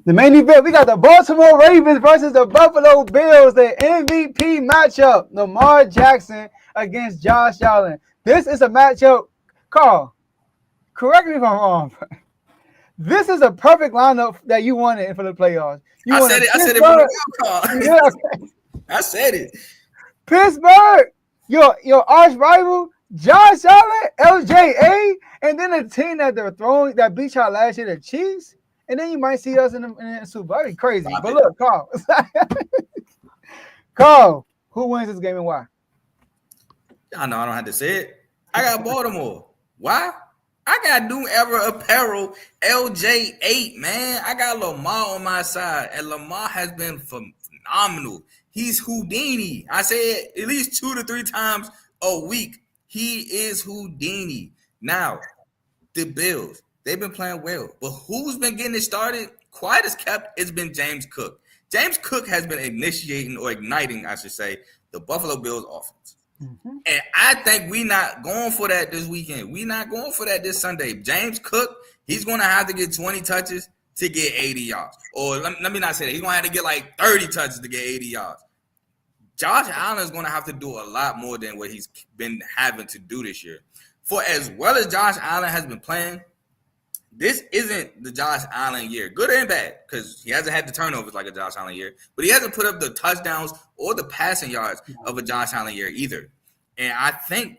The main event, we got the Baltimore Ravens versus the Buffalo Bills, the MVP matchup. Lamar Jackson against Josh Allen. This is a matchup. Carl, correct me if I'm wrong. This is a perfect lineup that you wanted for the playoffs. You I said wanted it. I said it from Pittsburgh. the wild Yeah, card. okay. I said it. Pittsburgh, your arch rival, Josh Allen, LJA, and then a team that they're throwing that beat y'all last year, the Chiefs. And then you might see us in the Super Bowl. That'd be crazy. Stop But it. look, Carl. Carl, who wins this game and why? I know I don't have to say it. I got Baltimore. Why? I got New Era Apparel LJ8, man. I got Lamar on my side, and Lamar has been phenomenal. He's Houdini. I say it at least 2 to 3 times a week. He is Houdini. Now, the Bills, they've been playing well, but who's been getting it started? Quiet as kept, it's been James Cook. James Cook has been initiating or igniting, I should say, the Buffalo Bills offense. Mm-hmm. And I think we're not going for that this weekend. We're not going for that this Sunday. James Cook, he's going to have to get 20 touches to get 80 yards. Or let me not say that. He's going to have to get like 30 touches to get 80 yards. Josh Allen is going to have to do a lot more than what he's been having to do this year. For as well as Josh Allen has been playing, this isn't the Josh Allen year, good and bad, because he hasn't had the turnovers like a Josh Allen year, but he hasn't put up the touchdowns or the passing yards of a Josh Allen year either. And I think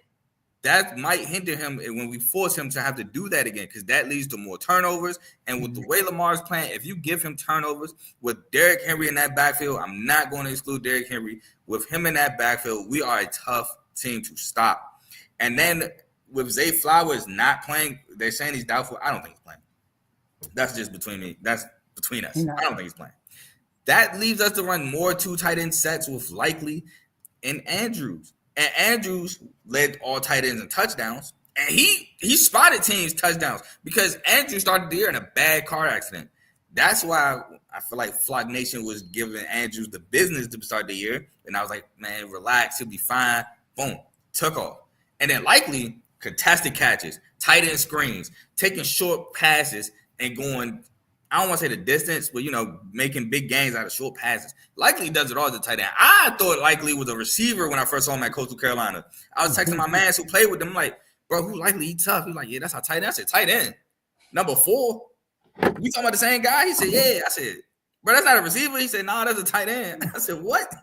that might hinder him when we force him to have to do that again, because that leads to more turnovers. And with the way Lamar's playing, if you give him turnovers with Derrick Henry in that backfield, I'm not going to exclude Derrick Henry. With him in that backfield, we are a tough team to stop. And then with Zay Flowers not playing, they're saying he's doubtful. I don't think he's playing. That's just between me. That's between us. I don't think he's playing. That leaves us to run more 2 tight end sets with Likely and Andrews. And Andrews led all tight ends in touchdowns. And he spotted teams' touchdowns because Andrews started the year in a bad car accident. That's why I feel like Flock Nation was giving Andrews the business to start the year. And I was like, man, relax. He'll be fine. Boom. Took off. And then Likely, contested catches, tight end screens, taking short passes and going, I don't want to say the distance, but, making big gains out of short passes. Likely does it all as a tight end. I thought Likely was a receiver when I first saw him at Coastal Carolina. I was texting my man who played with him, like, bro, who Likely? He tough. He's like, yeah, that's our tight end. I said, tight end. Number 4. You talking about the same guy? He said, yeah. I said, bro, that's not a receiver. He said, no, that's a tight end. I said, what?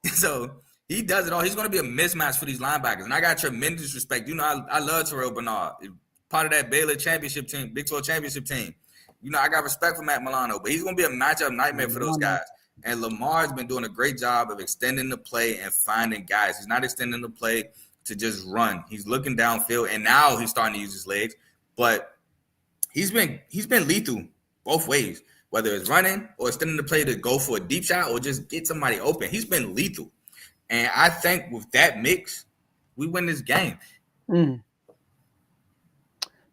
So he does it all. He's going to be a mismatch for these linebackers. And I got tremendous respect. I love Terrell Bernard, part of that Baylor championship team, Big 12 championship team. I got respect for Matt Milano, but he's going to be a matchup nightmare for those guys. And Lamar's been doing a great job of extending the play and finding guys. He's not extending the play to just run. He's looking downfield, and now he's starting to use his legs. But he's been lethal both ways, whether it's running or extending the play to go for a deep shot or just get somebody open. He's been lethal. And I think with that mix, we win this game.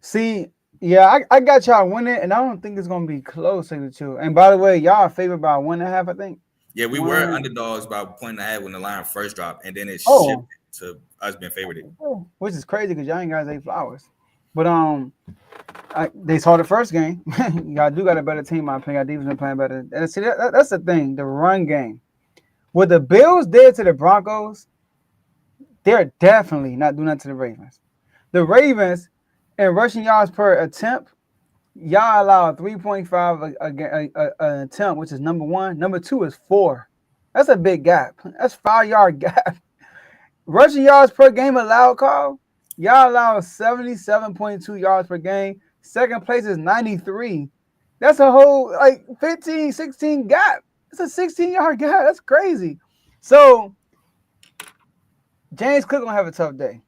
See, yeah, I got y'all winning, and I don't think it's going to be close to the 2. And by the way, y'all are favored by 1.5, I think. Yeah, we were underdogs by 1.5 when the line first dropped, and then it shifted to us being favored. Which is crazy because y'all ain't got Zay Flowers. But they saw the first game. Y'all do got a better team, my opinion. Our defense been playing better. And see, that's the thing, the run game. What the Bills did to the Broncos, they're definitely not doing that to the Ravens. The Ravens, in rushing yards per attempt, y'all allow 3.5 an attempt, which is number 1. Number 2 is 4. That's a big gap. That's 5-yard gap. Rushing yards per game allowed, Carl, y'all allow 77.2 yards per game. Second place is 93. That's a whole 15, 16 gap. It's a 16-yard gap. That's crazy. So James Cook gonna have a tough day.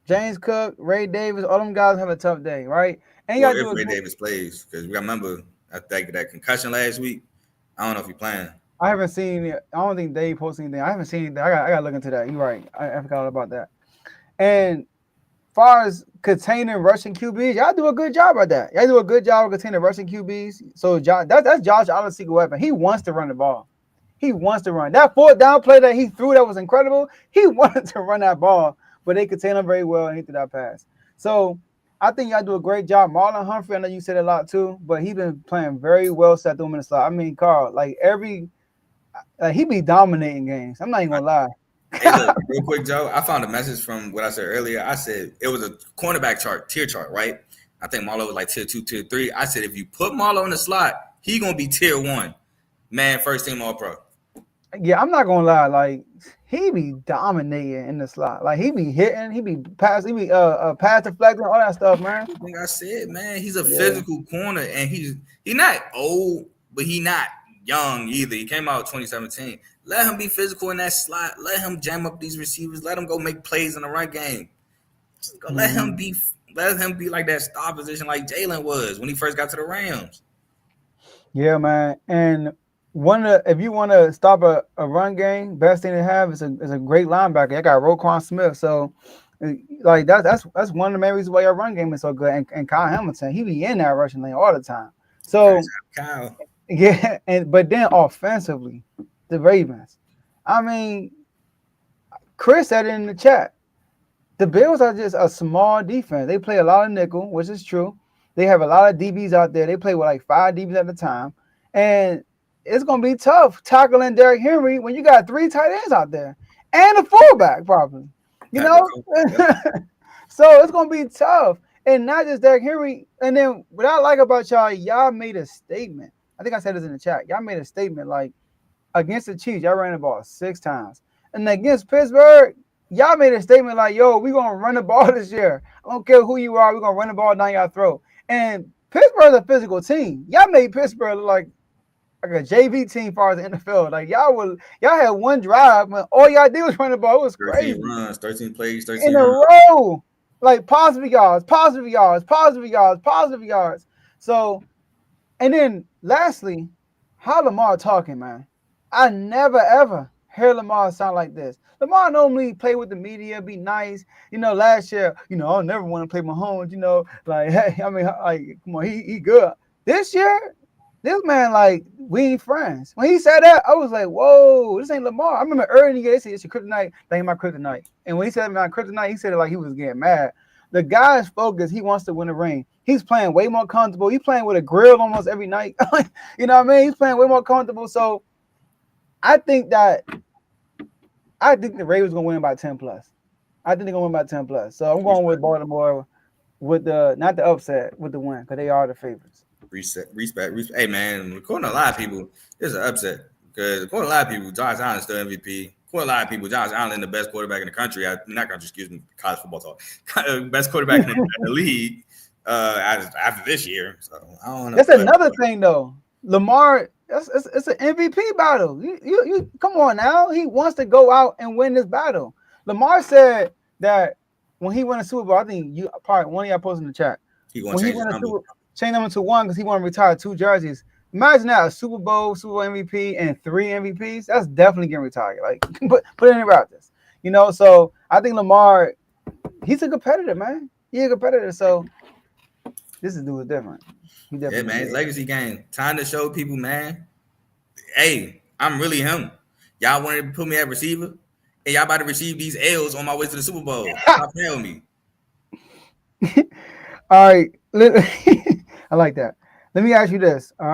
James Cook, Ray Davis, all them guys have a tough day, right? And well, if Ray Davis plays, because we remember I think that concussion last week. I don't know if he's playing. I haven't seen it. I don't think Dave posted anything. I haven't seen anything. I got to look into that. You're right. I forgot all about that. And far as containing rushing QBs, y'all do a good job at that. Y'all do a good job of containing rushing QBs. So that's Josh Allen's secret weapon. He wants to run the ball. He wants to run. That 4th down play that he threw that was incredible. He wanted to run that ball, but they contained him very well and he threw that pass. So I think y'all do a great job. Marlon Humphrey, I know you said a lot too, but he been playing very well set through him in the slot. I mean, Carl, like he be dominating games. I'm not even gonna lie. Hey, look, real quick, Joe. I found a message from what I said earlier. I said it was a cornerback chart, tier chart, right? I think Marlo was like tier 2, tier 3. I said if you put Marlo in the slot, he gonna be tier 1. Man, first team All Pro. Yeah, I'm not gonna lie. Like he be dominating in the slot. Like he be hitting, he be pass deflecting, all that stuff, man. Like I said, man, he's a Yeah. physical corner, and he not old, but he not young either. He came out 2017. Let him be physical in that slot. Let him jam up these receivers. Let him go make plays in the run game. Let him Mm-hmm. be. Let him be like that star position, like Jalen was when he first got to the Rams. Yeah, man. And if you want to stop a run game, best thing to have is a great linebacker. I got Roquan Smith. So like that's one of the main reasons why your run game is so good. And Kyle Hamilton, he be in that rushing lane all the time. Crazy So Kyle. yeah, and but then offensively, the Ravens. I mean, Chris said it in the chat. The Bills are just a small defense. They play a lot of nickel, which is true. They have a lot of DBs out there. They play with like 5 DBs at a time. And it's gonna be tough tackling Derrick Henry when you got 3 tight ends out there and a fullback, probably. You Patrick know? Cole. Yep. So it's gonna be tough. And not just Derrick Henry. And then what I like about y'all made a statement. I think I said this in the chat. Y'all made a statement like against the Chiefs, y'all ran the ball 6 times. And against Pittsburgh, y'all made a statement like, yo, we're going to run the ball this year. I don't care who you are, we're going to run the ball down your throat. And Pittsburgh's a physical team. Y'all made Pittsburgh look like a JV team as far as the NFL. Like y'all had one drive, but all y'all did was run the ball. It was 13 crazy. runs, 13 plays, In 13 a runs. row. Like positive yards, positive yards, positive yards, positive yards. So, and then lastly, how Lamar talking, man. I never ever hear Lamar sound like this. Lamar normally play with the media, be nice. Last year, I never want to play Mahomes. Like, hey, I mean, like, come on, he good. This year, this man, like, we ain't friends. When he said that, I was like, whoa, this ain't Lamar. I remember early in the year, they said it's your kryptonite, that ain't my kryptonite. And when he said my kryptonite, he said it like he was getting mad. The guy's focused. He wants to win the ring. He's playing way more comfortable. He's playing with a grill almost every night. You know what I mean? He's playing way more comfortable. So I think the Ravens gonna win by 10 plus. I think they're gonna win by 10 plus. So I'm going with Baltimore with the not the upset with the win because they are the favorites. Respect. Hey, man, according to a lot of people, it's an upset because according to a lot of people, Josh Allen is still MVP. According to a lot of people, Josh Allen the best quarterback in the country. Not country, excuse me, college football talk. Best quarterback in the league after this year. So I don't know. That's another thing though. Lamar, it's an MVP battle. You come on now. He wants to go out and win this battle. Lamar said that when he won a Super Bowl, I think you probably one of y'all posted in the chat. He gonna When he change his won a number. Super change number to one because he want to retire 2 jerseys. Imagine that, a Super Bowl MVP, and 3 MVPs. That's definitely getting retired. Like put it in practice. So I think Lamar, he's a competitor, man. He's a competitor. So this is dude different. He Yeah, definitely man, it's is. legacy game. Time to show people, man. Hey, I'm really him. Y'all wanted to put me at receiver, and y'all about to receive these L's on my way to the Super Bowl. Stop playing with me. All right. I like that. Let me ask you this. All right.